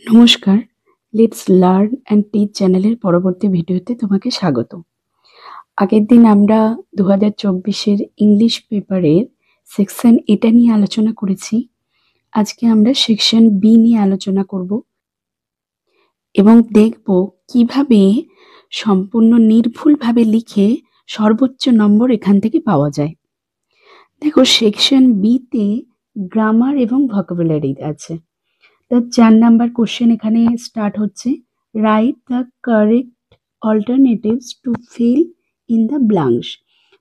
নমস্কার, let's learn and teach চ্যানেলের পরবর্তী ভিডিওতে তোমাকে স্বাগত। আগের দিন আমরা 2024-এর ইংলিশ পেপারের সেকশন এটা নিয়ে আলোচনা করেছি। আজকে আমরা সেকশন বি নিয়ে আলোচনা করব এবং দেখব কিভাবে সম্পূর্ণ নির্ভুলভাবে লিখে সর্বোচ্চ নম্বর এখান থেকে পাওয়া যায়। দেখো, সেকশন বিতে গ্রামার এবং ভোকাবুলারি আছে। তার 4 নাম্বার কোশ্চেন এখানে স্টার্ট হচ্ছে, write the correct alternatives to fill in the blanks.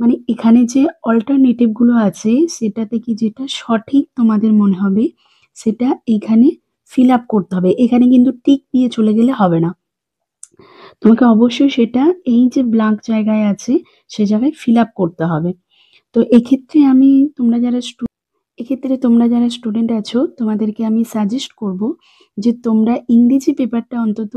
মানে এখানে যে অল্টারনেটিভ গুলো আছে সেটা থেকে যেটা সঠিক তোমাদের মনে হবে সেটা এখানে ফিল আপ করতে হবে। এখানে কিন্তু টিক দিয়ে চলে গেলে হবে না, তোমাকে অবশ্যই সেটা এই যে ব্ল্যাঙ্ক জায়গায় আছে সে জায়গায় ফিল আপ করতে হবে। তো এক্ষেত্রে তোমরা যারা স্টুডেন্ট আছো তোমাদেরকে আমি সাজেস্ট করব যে তোমরা ইংরেজি পেপারটা অন্তত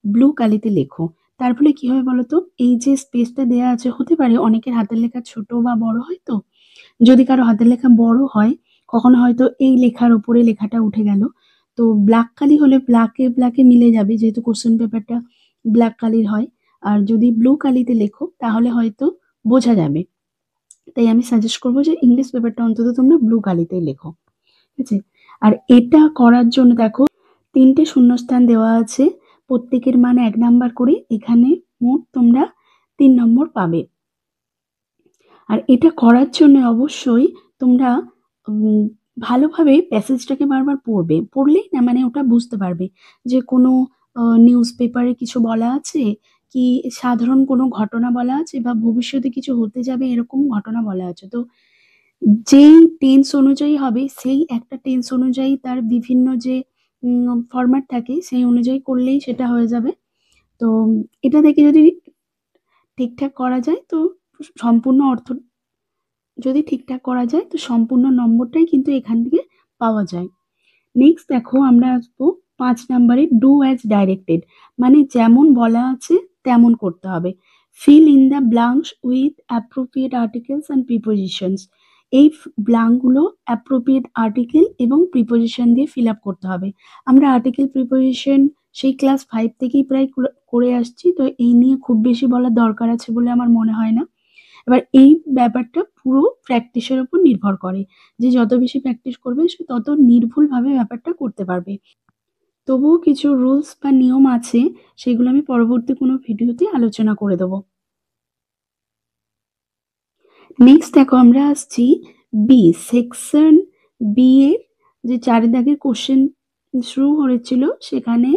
ব্লু কালিতে লেখো। তার ফলে কি হবে বলো তো, এই যে স্পেসটা দেওয়া আছে, হতে পারে অনেকের হাতের লেখা ছোট বা বড় হয়, তো যদি কারো হাতের লেখা বড় হয় কখনো হয়তো এই লেখার উপরে লেখাটা উঠে গেল, তো ব্ল্যাক কালি হলে ব্ল্যাকে ব্ল্যাকে মিলে যাবে, যেহেতু কোশ্চেন পেপারটা ব্ল্যাক কালির হয়। আর যদি ব্লু কালিতে লেখো তাহলে হয়তো বোঝা যাবে। তাই আমি সাজেস্ট করবো যে ইংলিশ পেপারটা অন্তত তোমরা ব্লু কালিতেই লেখো, ঠিক আছে? আর এটা করার জন্য দেখো 3টে শূন্যস্থান দেওয়া আছে, প্রত্যেকের মান 1 নাম্বার করে। এখানে মোট তোমরা 3 নম্বর পাবে। আর এটা করার জন্য অবশ্যই তোমরা ভালোভাবে প্যাসেজটাকে বারবার পড়বে। পড়লেই না মানে ওটা বুঝতে পারবে যে কোনো নিউজ পেপারে কিছু বলা আছে, কি সাধারণ কোনো ঘটনা বলা আছে, বা ভবিষ্যতে কিছু হতে যাবে এরকম ঘটনা বলা আছে। তো যেই টেন্স অনুযায়ী হবে সেই একটা টেন্স অনুযায়ী তার বিভিন্ন যে ফরম্যাট থাকে সেই অনুযায়ী করলেই সেটা হয়ে যাবে। তো এটা থেকে যদি ঠিকঠাক করা যায় তো সম্পূর্ণ অর্থ যদি ঠিকঠাক করা যায় তো সম্পূর্ণ নম্বরটাই কিন্তু এখান থেকে পাওয়া যায়। নেক্সট দেখো, আমরা আসবো 5 নাম্বারে, ডু অ্যাজ ডাইরেক্টেড। মানে যেমন বলা আছে তেমন করতে হবে। Fill in the blanks with appropriate articles and prepositions. এই ব্ল্যাঙ্কগুলো অ্যাপ্রোপ্রিয়েট আর্টিকেল এবং প্রিপোজিশন দিয়ে ফিল আপ করতে হবে। আমরা আর্টিকেল প্রিপোজিশন সেই ক্লাস 5 থেকেই প্রায় করে আসছি, তো এই নিয়ে খুব বেশি বলার দরকার আছে বলে আমার মনে হয় না। এবার এই ব্যাপারটা পুরো প্র্যাকটিসের উপর নির্ভর করে, যে যত বেশি প্র্যাকটিস করবে সে তত নির্ভুলভাবে ব্যাপারটা করতে পারবে। তবুও কিছু রুলস বা নিয়ম আছে, সেগুলো আমি পরবর্তী কোনো ভিডিওতে আলোচনা করে দেবো। নেক্সট দেখো, আমরা আসছি বি সেকশন বি এর যে 4 দাগের কোশ্চেন শুরু হয়েছিল, সেখানে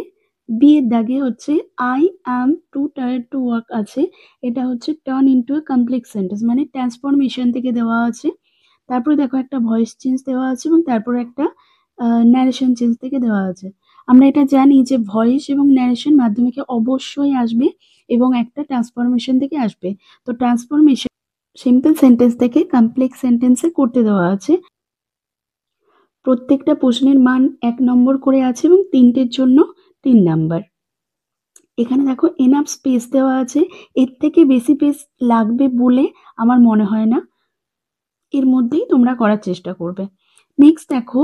বি এর দাগে হচ্ছে I am two tired to work আছে। এটা হচ্ছে turn into a complex sentence, মানে ট্রান্সফরমেশন থেকে দেওয়া আছে। তারপরে দেখো একটা ভয়েস চেঞ্জ দেওয়া আছে এবং তারপরে একটা ন্যারেশন চেঞ্জ থেকে দেওয়া আছে। আমরা এটা জানি যে ভয়েস এবং ন্যারেশন মাধ্যমিকে অবশ্যই আসবে এবং একটা ট্রান্সফরমেশন থেকে আসবে। তো ট্রান্সফরমেশন সিম্পল সেন্টেন্স থেকে কমপ্লেক্স সেন্টেন্সে করতে দেওয়া আছে। প্রত্যেকটা প্রশ্নের মান 1 নম্বর করে আছে এবং 3টের জন্য 3 নাম্বার। এখানে দেখো এনাফ স্পেস দেওয়া আছে, এর থেকে বেশি পেজ লাগবে বলে আমার মনে হয় না, এর মধ্যেই তোমরা করার চেষ্টা করবে। নেক্সট দেখো,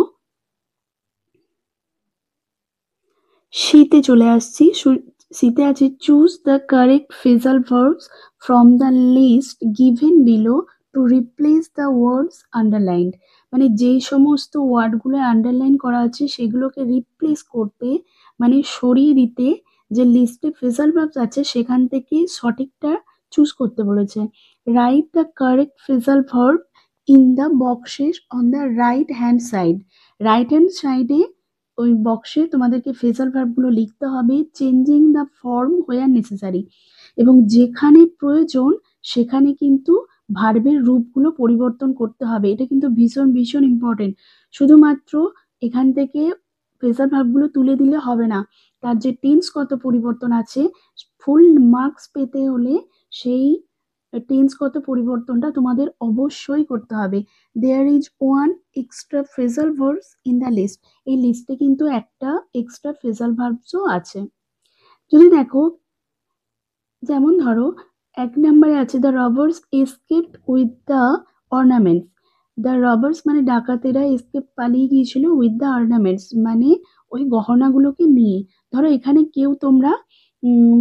শীতে চলে আসছি। শীতে আছে choose the correct phrasal verbs from the list given below to replace the words underlined. মানে যেই সমস্ত ওয়ার্ডগুলো আন্ডারলাইন করা আছে সেগুলোকে রিপ্লেস করতে, মানে সরিয়ে দিতে, যে লিস্টে ফ্রেজাল ভার্বস আছে সেখান থেকে সঠিকটা চুজ করতে বলেছে। Write the correct phrasal verb in the boxes on the right hand side. Right hand সাইডে ওই বক্সে তোমাদেরকে ফ্রেজাল ভার্বগুলো লিখতে হবে, changing the form where necessary, এবং যেখানে প্রয়োজন সেখানে কিন্তু ভার্বের রূপগুলো পরিবর্তন করতে হবে। এটা কিন্তু ভীষণ ভীষণ ইম্পর্টেন্ট। শুধুমাত্র এখান থেকে ফ্রেজাল ভার্বগুলো তুলে দিলে হবে না, তার যে টেন্সগত পরিবর্তন আছে, ফুল মার্কস পেতে হলে সেই টেন্সগত পরিবর্তনটা তোমাদের অবশ্যই করতে হবে। There is one extra phrasal verbs in the list. এই লিস্টে কিন্তু একটা এক্সট্রা ফ্রেজাল ভার্বসও আছে। যদি দেখো, যেমন ধরো 1 নম্বরে আছে the robbers escaped with the ornaments. The robbers মানে ডাকাতেরা এসকেপ পালিয়ে গিয়েছিল উইথ দ্য অর্নামেন্টস, মানে ওই গহনাগুলোকে নিয়ে। ধরো এখানে কেউ তোমরা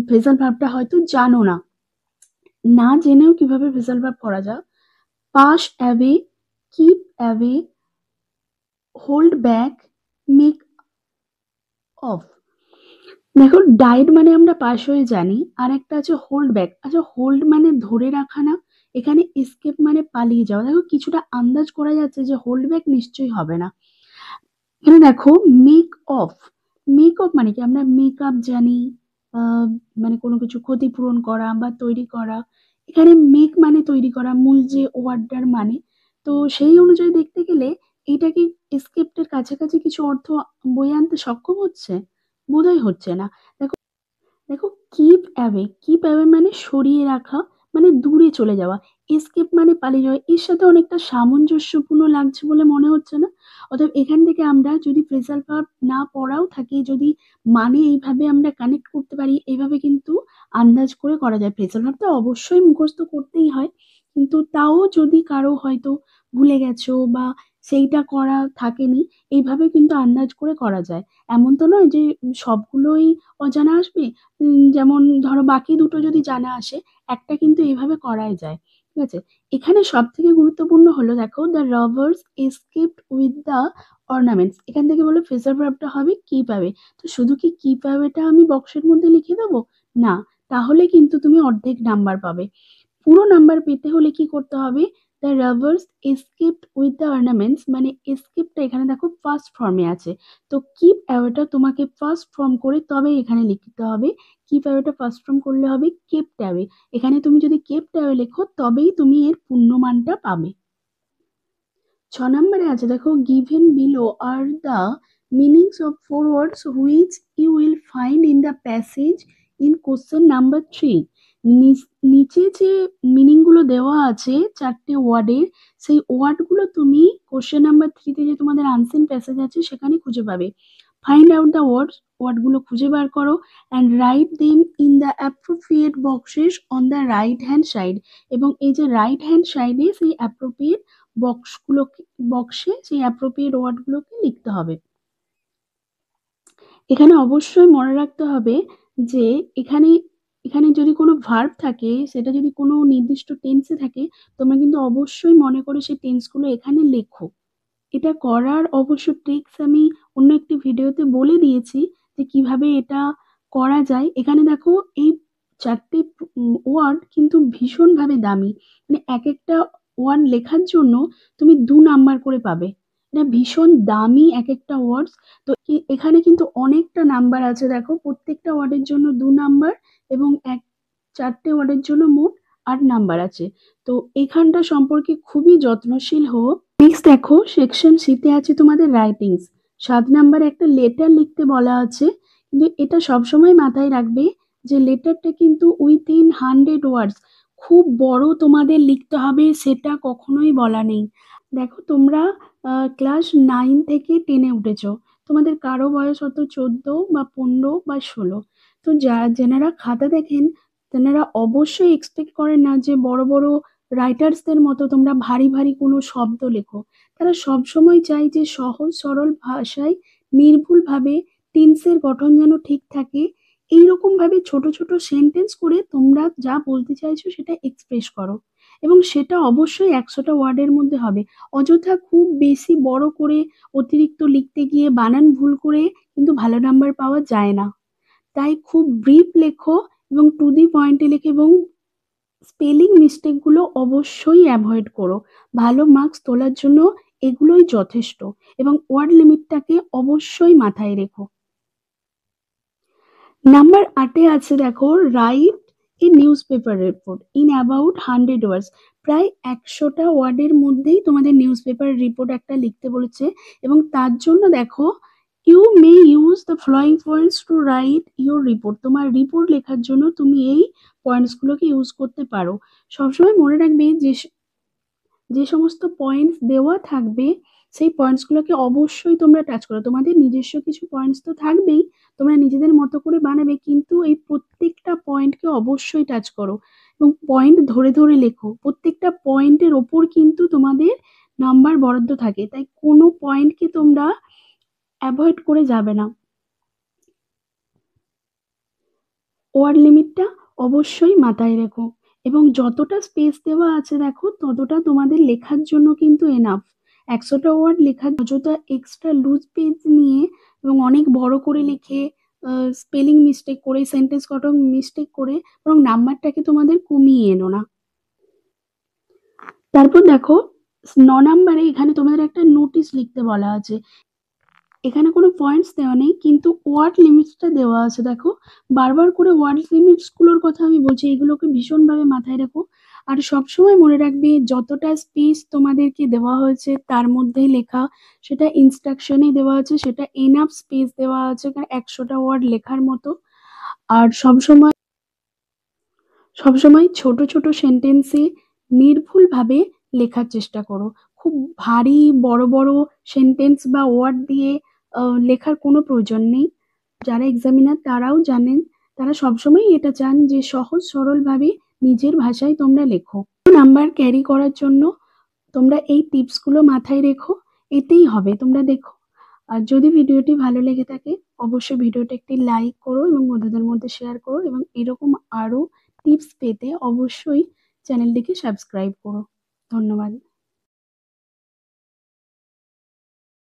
ফ্রেজাল ভার্বটা হয়তো জানো না, না জেনেও কিভাবে ফ্রেজাল ভার্ব করা যায়। Pass away, keep away, hold back, make of. দেখো ডাইড মানে আমরা পাশ হয়ে জানি, আর একটা আছে হোল্ড ব্যাক। আচ্ছা হোল্ড মানে ধরে রাখা না, এখানে এসকেপ মানে পালিয়ে যাওয়া। দেখো কিছুটা আন্দাজ করা যাচ্ছে যে হোল্ড ব্যাক নিশ্চয়ই হবে না। এখানে দেখো মেক অফ, মেক অফ মানে কি, আমরা মেকআপ জানি, আহ, মানে কোনো কিছু ক্ষতিপূরণ করা বা তৈরি করা। এখানে মেক মানে তৈরি করা, মূল যে ওয়ার্ডটার মানে। তো সেই অনুযায়ী দেখতে গেলে এইটা কি এসকেপটের কাছাকাছি কিছু অর্থ বয়ে আনতে সক্ষম হচ্ছে? বোধহয় হচ্ছে না। দেখো, দেখো কিপ অ্যাওয়ে, কিপ অ্যাওয়ে মানে সরিয়ে রাখা, মানে দূরে চলে যাওয়া। এসকেপ মানে পালিয়ে যাওয়া, এর সাথে অনেকটা সামঞ্জস্যপূর্ণ লাগছে বলে মনে হচ্ছে না? অতএব এখান থেকে আমরা যদি ফ্রেজাল ভার্ব না পড়াও থাকি, যদি মানে এইভাবে আমরা কানেক্ট করতে পারি, এইভাবে কিন্তু আন্দাজ করে করা যায়। ফ্রেজাল ভার্ব তো অবশ্যই মুখস্থ করতেই হয়, কিন্তু তাও যদি কারো হয়তো ভুলে গেছো বা সেইটা করা থাকেনি, এইভাবে কিন্তু আন্দাজ করে করা যায়। এমন তো নয় যে সবগুলোই অজানা আসবে। যেমন ধরো বাকি দুটো যদি জানা আসে, একটা কিন্তু এইভাবে করাই যায়। ঠিক আছে, এখানে সব থেকে গুরুত্বপূর্ণ হলো, দেখো the robbers escaped with the ornaments. এখান থেকে বলে ফ্রেজাল ভার্বটা হবে কি পাবে। তো শুধু কি পাবেটা আমি বক্সের মধ্যে লিখে দেবো? না, তাহলে কিন্তু তুমি অর্ধেক নাম্বার পাবে। পুরো নাম্বার পেতে হলে কি করতে হবে? The robbers escaped with the ornaments, মানে এসকেপটা এখানে দেখো ফার্স্ট ফর্মে আছে, তো কিপ অ্যাওয়েটা তোমাকে ফার্স্ট ফর্ম করে তবে এখানে লিখতে হবে। কিপ অ্যাওয়েটা ফার্স্ট ফর্ম করলে হবে কেপ্ট অ্যাওয়ে। এখানে তুমি যদি কেপ্ট অ্যাওয়ে লেখো তবেই তুমি এর পূর্ণমানটা পাবে। 6 নম্বরে আছে দেখো, given below are the meanings of four words which you will find in the passage in question number 3। নিচে যে মিনিং গুলো দেওয়া আছে 4টে ওয়ার্ডের, সেই ওয়ার্ডগুলো তুমি কোশ্চেন নাম্বার 3তে যে তোমাদের আনসিন প্যাসেজ আছে সেখানে খুঁজে পাবে। ফাইন্ড আউট দ্য ওয়ার্ডস, ওয়ার্ডগুলো খুঁজে বার করো, and write them in the appropriate boxes on the right hand side. এবং এই যে রাইট হ্যান্ড সাইডে সেই অ্যাপ্রোপ্রিয়েট বক্সগুলোকে, বক্সে সেই অ্যাপ্রোপ্রিয়েট ওয়ার্ডগুলোকে লিখতে হবে। এখানে অবশ্যই মনে রাখতে হবে যে এখানে এখানে যদি কোনো ভার্ব থাকে, সেটা যদি কোনো নির্দিষ্ট টেন্সে থাকে, তোমরা কিন্তু অবশ্যই মনে করে সেই টেন্সগুলো এখানে লেখো। এটা করার অবশ্য ট্রিক্স আমি অন্য একটি ভিডিওতে বলে দিয়েছি যে কিভাবে এটা করা যায়। এখানে দেখো এই 4টে ওয়ার্ড কিন্তু ভীষণভাবে দামি, মানে এক একটা ওয়ার্ড লেখার জন্য তুমি 2 নাম্বার করে পাবে। এটা ভীষণ দামি এক একটা ওয়ার্ডস। তো এখানে কিন্তু অনেকটা নাম্বার আছে, দেখো প্রত্যেকটা ওয়ার্ডের জন্য 2 নাম্বার, এবং 4টে ওয়ার্ডের জন্য মোট 8 নাম্বার আছে। তো এখানটা সম্পর্কে খুবই যত্নশীল হও। নেক্সট দেখো সেকশন সিতে আছে তোমাদের রাইটিংস। 7 নম্বরে একটা লেটার লিখতে বলা আছে, কিন্তু এটা সবসময় মাথায় রাখবে যে লেটারটা কিন্তু উইথিন 100 ওয়ার্ডস, খুব বড় তোমাদের লিখতে হবে সেটা কখনোই বলা নেই। দেখো তোমরা ক্লাস 9 থেকে 10-এ উঠেছো, তোমাদের কারো বয়স হয়তো 14 বা 15 বা 16। তো যেনারা খাতা দেখেন তেনারা অবশ্যই এক্সপেক্ট করেন না যে বড় বড় রাইটার্সদের মতো তোমরা ভারী ভারী কোনো শব্দ লেখো। তারা সবসময় চায় যে সহজ সরল ভাষায় নির্ভুলভাবে, টেন্সের গঠন যেন ঠিক থাকে, এইরকম ভাবে ছোট ছোট সেন্টেন্স করে তোমরা যা বলতে চাইছো সেটা এক্সপ্রেস করো। এবং সেটা অবশ্যই 100টা ওয়ার্ডের মধ্যে হবে। অযথা খুব বেশি বড় করে অতিরিক্ত লিখতে গিয়ে বানান ভুল করে কিন্তু ভালো নাম্বার পাওয়া যায় না। তাই খুব ব্রিফ লেখো এবং টু দি পয়েন্টে লেখো, এবং স্পেলিং মিস্টেকগুলো অবশ্যই অ্যাভয়েড করো। ভালো মার্কস তোলার জন্য এগুলোই যথেষ্ট, এবং ওয়ার্ড লিমিটটাকে অবশ্যই মাথায় রেখো। নাম্বার 8-এ আছে দেখো, write a news paper report in about 100 ওয়ার্ডস। প্রায় 100টা ওয়ার্ডের মধ্যেই তোমাদের নিউজ পেপার রিপোর্ট একটা লিখতে বলেছে, এবং তার জন্য দেখো you may use the following points to write your report. তোমার রিপোর্ট লেখার জন্য তুমি এই পয়েন্টসগুলোকে ইউজ করতে পারো। সবসময় মনে রাখবে যে যে সমস্ত পয়েন্টস দেওয়া থাকবে সেই পয়েন্টসগুলোকে অবশ্যই তোমরা টাচ করো। তোমাদের নিজস্ব কিছু পয়েন্টস তো থাকবেই, তোমরা নিজেদের মতো করে বানাবে, কিন্তু এই প্রত্যেকটা পয়েন্টকে অবশ্যই টাচ করো এবং পয়েন্ট ধরে ধরে লেখো। প্রত্যেকটা পয়েন্টের ওপর কিন্তু তোমাদের নাম্বার বরাদ্দ থাকে, তাই কোনো পয়েন্টকে তোমরা অ্যাভয়েড করে যাবে না। ওয়ার্ড লিমিটটা অবশ্যই মাথায় রেখো এবং যতটা স্পেস দেওয়া আছে দেখো ততটা তোমাদের লেখার জন্য কিন্তু এনাফ। 100টা ওয়ার্ড লেখার অযথা এক্সট্রা লুজ পেজ নিয়ে এবং অনেক বড় করে লিখে স্পেলিং মিস্টেক করে সেন্টেন্স গঠন মিস্টেক করে বরং নাম্বারটাকে তোমাদের কমিয়ে এনো না। তারপর দেখো 9 নাম্বারে এখানে তোমাদের একটা নোটিশ লিখতে বলা আছে। এখানে কোনো পয়েন্টস দেওয়া নেই কিন্তু ওয়ার্ড লিমিটসটা দেওয়া আছে দেখো। বারবার করে ওয়ার্ড লিমিটস গুলোর কথা আমি বলছি, এগুলোকে ভীষণভাবে মাথায় রাখো। আর সবসময় মনে রাখবে যতটা স্পেস তোমাদেরকে দেওয়া হয়েছে তার মধ্যেই লেখা, সেটা ইনস্ট্রাকশনে দেওয়া আছে, সেটা এনাফ স্পেস দেওয়া আছে কারণ 100টা ওয়ার্ড লেখার মতো। আর সবসময় সবসময় ছোট ছোট সেন্টেন্সে নির্ভুলভাবে লেখার চেষ্টা করো। খুব ভারী বড় বড় সেন্টেন্স বা ওয়ার্ড দিয়ে লেখার কোনো প্রয়োজন নেই। যারা এক্সামিনার তারাও জানেন, তারা সবসময় এটা চান যে সহজ সরলভাবে নিজের ভাষায় তোমরা লেখো। নাম্বার ক্যারি করার জন্য তোমরা এই টিপসগুলো মাথায় রেখো, এতেই হবে। তোমরা দেখো, আর যদি ভিডিওটি ভালো লেগে থাকে অবশ্যই ভিডিওটা একটি লাইক করো এবং বন্ধুদের মধ্যে শেয়ার করো এবং এরকম আরো টিপস পেতে অবশ্যই চ্যানেলটিকে সাবস্ক্রাইব করো। ধন্যবাদ।